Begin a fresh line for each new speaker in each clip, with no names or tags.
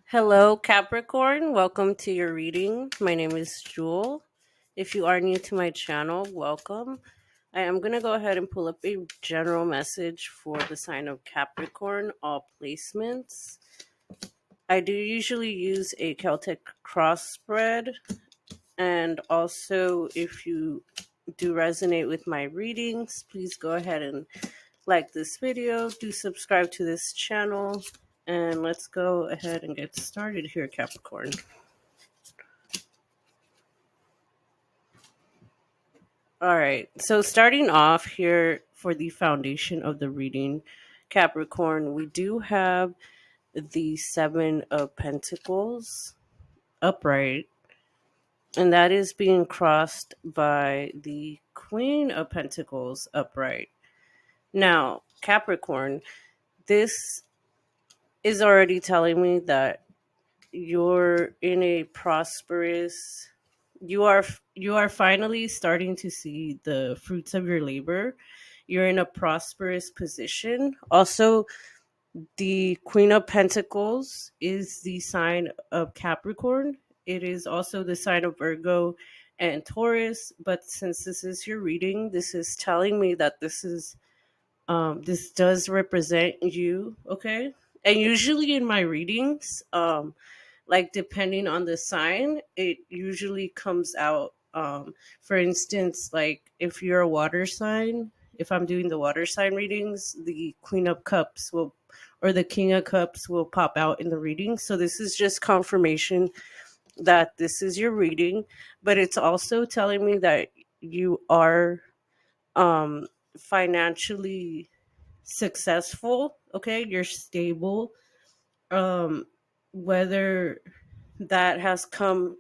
Hello, Capricorn. Welcome to your reading. My name is Jewel. If you are new to my channel, welcome. I am going to go ahead and pull up a general message for the sign of Capricorn, all placements. I do usually use a Celtic cross spread, and also if you do resonate with my readings, please go ahead and like this video, do subscribe to this channel, and let's go ahead and get started here, Capricorn. All right, so starting off here for the foundation of the reading, Capricorn, we do have the Seven of Pentacles upright, and that is being crossed by the Queen of Pentacles upright. Now, Capricorn, this is already telling me that you're in a prosperous you are finally starting to see the fruits of your labor. You're in a prosperous position. Also, the Queen of Pentacles is the sign of Capricorn. It is also the sign of Virgo and Taurus, but since this is your reading, this is telling me that this does represent you, okay? And usually in my readings, like depending on the sign, it usually comes out. For instance, like if you're a water sign, if I'm doing the water sign readings, the Queen of Cups will or the King of Cups will pop out in the reading. So this is just confirmation that this is your reading, but it's also telling me that you are um financially successful, okay? You're stable. um Whether that has come,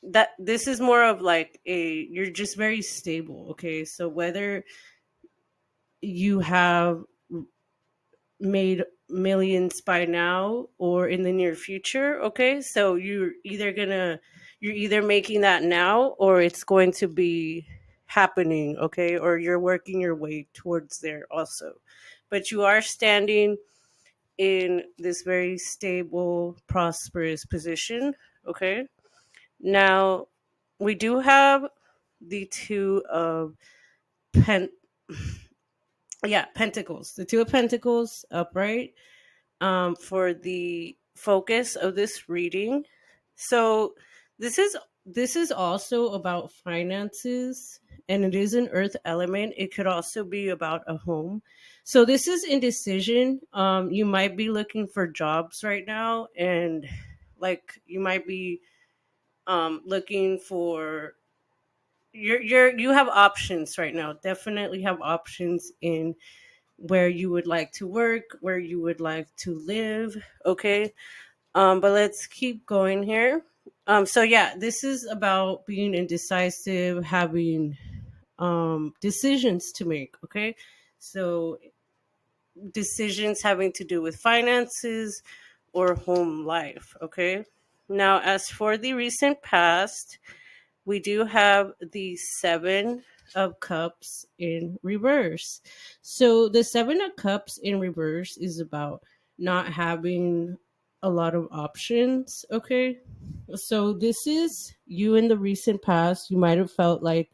that this is more of like a, you're just very stable, okay? So whether you have made millions by now or in the near future, okay? So you're either making that now or it's going to be happening, okay? Or you're working your way towards there also. But you are standing in this very stable, prosperous position, okay? Now, we do have the two of pen yeah, pentacles. The two of pentacles upright for the focus of this reading. So this is also about finances, and it is an earth element. It could also be about a home. So this is indecision. You might be looking for jobs right now, and like you might be looking for, you have options right now. Definitely have options in where you would like to work, where you would like to live, okay? But let's keep going here. So yeah, this is about being indecisive, having decisions to make, okay? So decisions having to do with finances or home life, okay? Now, as for the recent past, we do have the Seven of Cups in reverse. So the Seven of Cups in reverse is about not having a lot of options, okay? So this is you in the recent past. You might have felt like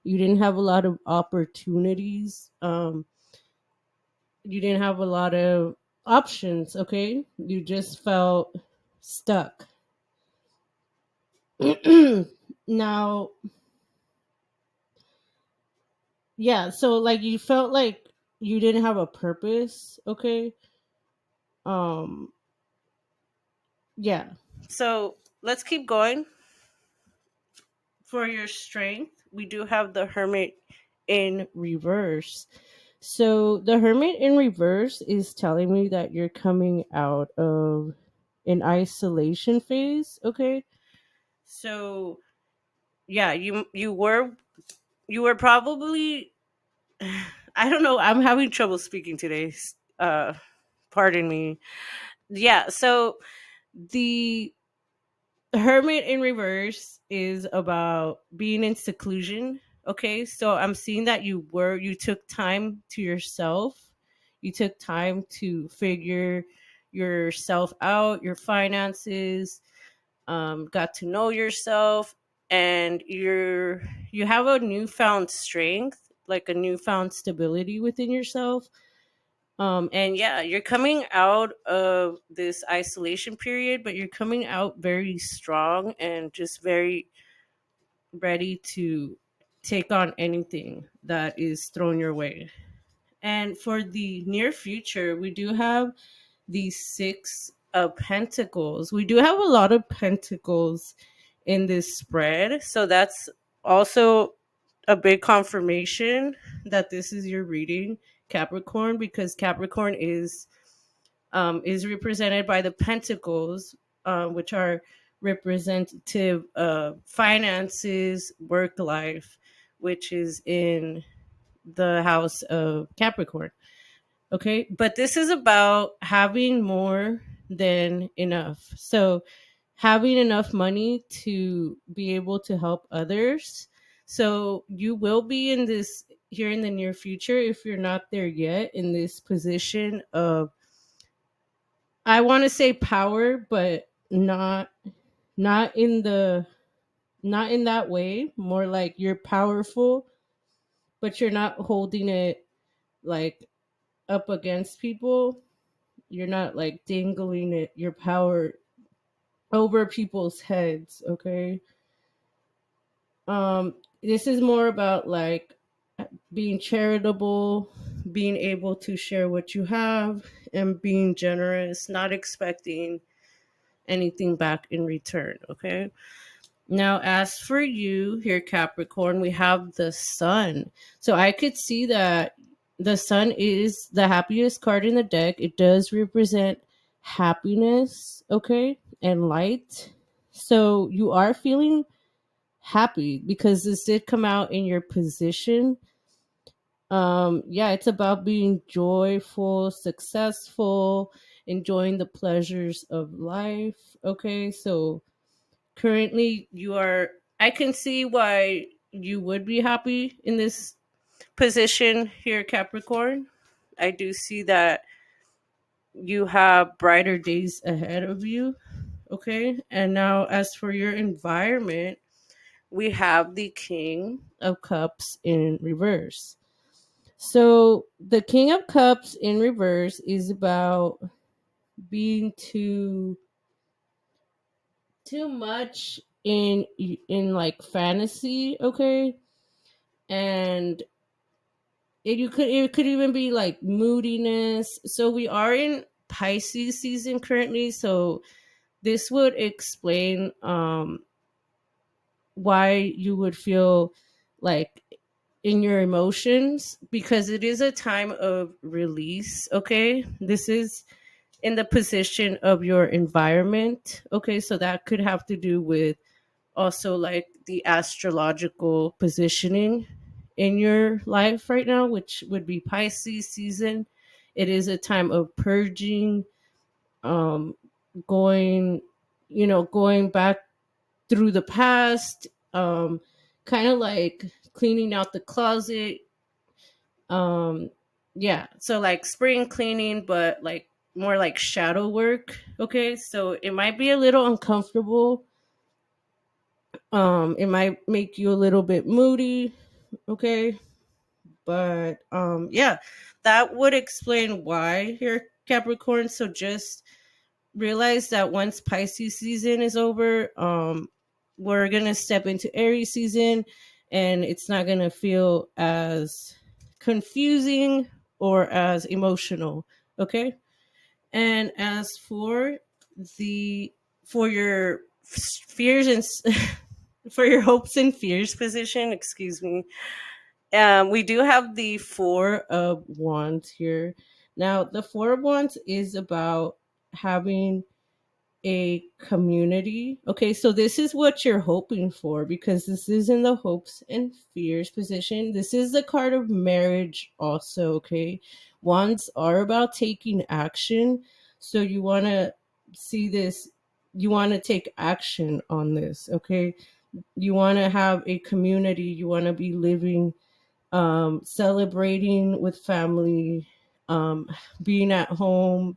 you didn't have a lot of opportunities. You didn't have a lot of options, okay? You just felt stuck. Now, yeah, so like you felt like you didn't have a purpose, okay? Um yeah. So, let's keep going. For your strength, we do have the Hermit in reverse. So, the Hermit in reverse is telling me that you're coming out of an isolation phase, okay? So, yeah, you were probably I don't know, I'm having trouble speaking today. Uh Pardon me. Yeah, so the Hermit in reverse is about being in seclusion. Okay, so I'm seeing that you took time to yourself. You took time to figure yourself out, your finances, got to know yourself, and you have a newfound strength, like a newfound stability within yourself. And yeah, you're coming out of this isolation period, but you're coming out very strong and just very ready to take on anything that is thrown your way. And for the near future, we do have the Six of Pentacles. We do have a lot of pentacles in this spread. So that's also a big confirmation that this is your reading, Capricorn, because Capricorn is represented by the pentacles, which are representative of finances, work life, which is in the house of Capricorn. Okay. But this is about having more than enough. So, having enough money to be able to help others. So, you will be in this here in the near future, if you're not there yet, in this position of, I want to say power, but not in the not in that way. More like you're powerful, but you're not holding it like up against people. You're not like dangling it your power over people's heads, okay? This is more about like being charitable, being able to share what you have, and being generous, not expecting anything back in return, okay? Now, as for you here, Capricorn, we have the sun. So I could see that the sun is the happiest card in the deck. It does represent happiness, okay, and light. So you are feeling happy because this did come out in your position. Yeah, it's about being joyful, successful, enjoying the pleasures of life. Okay, so currently you are, I can see why you would be happy in this position here, Capricorn. I do see that you have brighter days ahead of you. Okay, and now as for your environment, we have the King of Cups in reverse. So the King of Cups in reverse is about being too much in like fantasy, okay? And it could even be like moodiness. So we are in Pisces season currently, so this would explain why you would feel like in your emotions, because it is a time of release, okay? This is in the position of your environment, okay? So that could have to do with also like the astrological positioning in your life right now, which would be Pisces season. It is a time of purging, um, going, going back through the past, kind of like cleaning out the closet. Um, yeah, so like spring cleaning, but like more like shadow work. Okay, so it might be a little uncomfortable. It might make you a little bit moody. Okay, but yeah, that would explain why here, Capricorn. So just realize that once Pisces season is over, we're gonna step into Aries season, and it's not gonna feel as confusing or as emotional. Okay, and as for the for your fears and for your hopes and fears position, excuse me, we do have the Four of Wands here. Now, the Four of Wands is about having a community. Okay, so this is what you're hoping for, because this is in the hopes and fears position. This is the card of marriage, also. Okay, wands are about taking action. So you want to see this, you want to take action on this. Okay, you want to have a community, you want to be living, celebrating with family, being at home,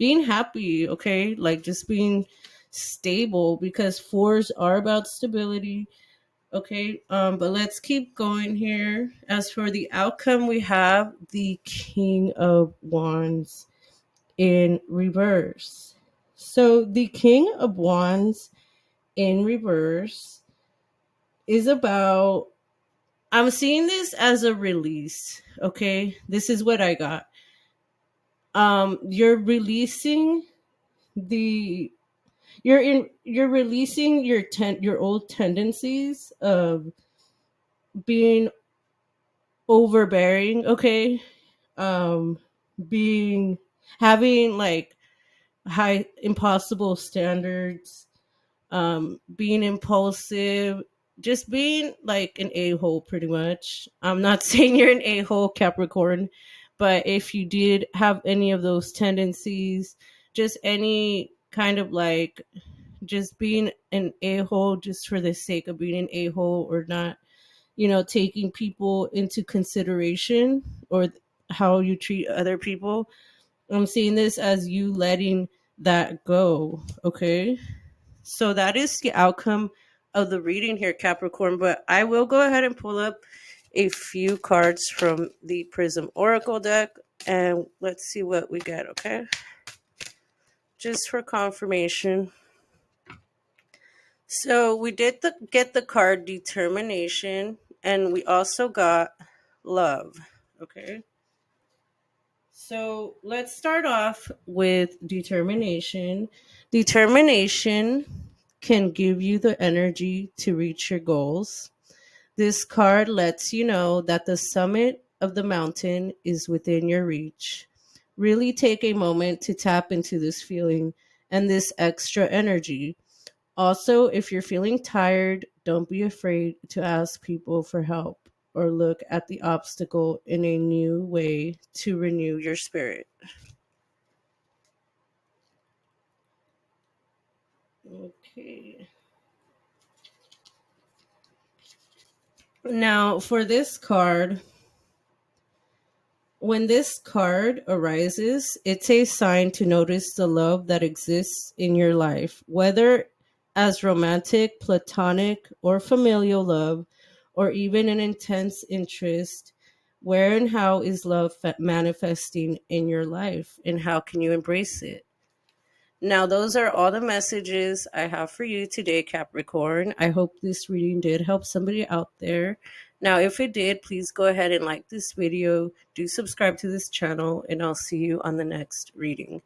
being happy, okay? Like just being stable, because fours are about stability. Okay, but let's keep going here. As for the outcome, we have the King of Wands in reverse. So the King of Wands in reverse is about, I'm seeing this as a release, okay? This is what I got. You're releasing the you're releasing your old tendencies of being overbearing, okay? um Being, having like high impossible standards, being impulsive, just being like an a-hole pretty much. I'm not saying you're an a-hole, Capricorn, but if you did have any of those tendencies, just any kind of like just being an a-hole just for the sake of being an a-hole, or not, taking people into consideration, or how you treat other people. I'm seeing this as you letting that go, okay? So that is the outcome of the reading here, Capricorn. But I will go ahead and pull up a few cards from the Prism Oracle deck, and let's see what we get, okay? Just for confirmation. So we did get the card Determination, and we also got Love, okay? So let's start off with Determination. Determination can give you the energy to reach your goals. This card lets you know that the summit of the mountain is within your reach. Really take a moment to tap into this feeling and this extra energy. Also, if you're feeling tired, don't be afraid to ask people for help or look at the obstacle in a new way to renew your spirit. Okay. Now, for this card, when this card arises, it's a sign to notice the love that exists in your life, whether as romantic, platonic, or familial love, or even an intense interest. Where and how is love manifesting in your life, and how can you embrace it? Now, those are all the messages I have for you today, Capricorn. I hope this reading did help somebody out there. Now, if it did, please go ahead and like this video, do subscribe to this channel, and I'll see you on the next reading.